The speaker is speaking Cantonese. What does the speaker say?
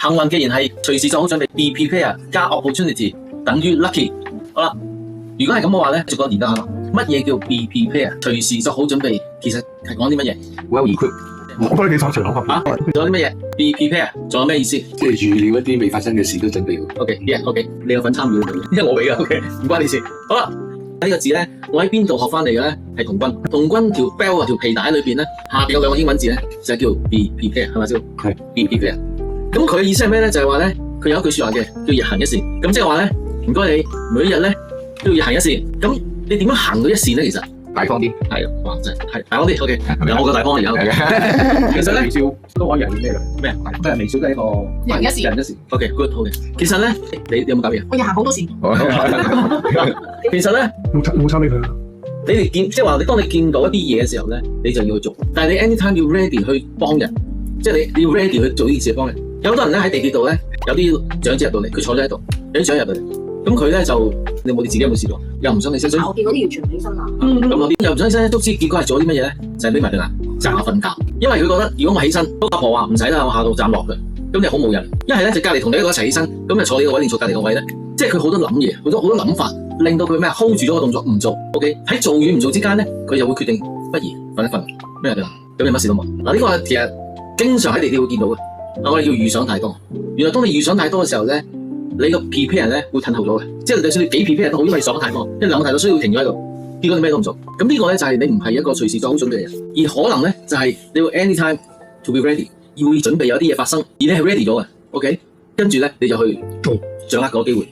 幸運既然係隨時做好準備 ，be prepare 加 opportunity 等於 lucky。好啦，如果係咁嘅話咧，逐個研究下乜嘢叫 be prepare 隨時做好準備，其實係講啲乜嘢 ？Well equipped，我覺得幾手長諗法。仲有啲乜嘢 be prepare 仲有咩意思？即係預料一啲未發生嘅事都準備好。OK，你有份參與嘅，因為我俾嘅 ，OK， 唔關你事。好啦，呢個字咧，我喺邊度學翻嚟嘅咧？係童軍。童軍條 belt 條皮帶裏邊咧，下邊有兩個英文字咧，就係叫 be prepare， 係咪先？係 be prepare。咁佢嘅意思係咩咧？就係話咧，佢有一句説話嘅，叫日行一善。咁即係話咧，唔該你每一日咧都要日行一善。咁你點樣行到一善咧？其實大方啲，係哇，真係大方啲。OK， 有我個大方而家。其實咧，微笑都可以係咩嘅？咩？都係微笑都係一個人一善。人一善。OK，good， 好嘅。其實咧，你有冇搞嘢？我日行好多善。其實咧，冇參俾佢。你哋見即係話，當你見到一啲嘢嘅時候咧，你就要去做。但係你 anytime 要 ready 去幫人，即係你要 ready 去做呢件事去幫人。有好多人咧喺地鐵度咧，有啲長者入到嚟，佢坐咗喺度，有啲長者入到嚟，咁佢咧就你冇你自己有冇試過？又唔想起身，我見嗰啲完全唔起身啦。咁嗰啲又唔想起身，都知結果係做啲乜嘢咧？就係眯埋對眼，扎下瞓覺。因為佢覺得如果我起身，阿婆話唔使啦，我下度站落嘅，咁你好冇人。一係咧就隔離同你一個一齊起身，咁就坐呢個位定坐隔離個位咧？即係佢好多諗嘢，好多諗法，令到佢咩 hold 住咗個動作唔做。OK， 喺做與唔做之間咧，佢就會決定不如瞓一瞓咩㗎？咁你乜事都冇。嗱呢個其實經常喺地鐵會見到嘅。我哋叫預想太多。原來當你預想太多嘅時候咧，你個 prepare 咧會褪後咗嘅。即係就算你幾 prepare 都好，因為你想太多，因為諗太多，需要停咗喺度。結果你咩都唔做。咁呢個咧就係你唔係一個隨時做好準備嘅人，而可能咧就係你要 anytime to be ready， 要準備有啲嘢發生，而你係 ready 咗嘅。OK， 跟住咧你就去掌握嗰個機會。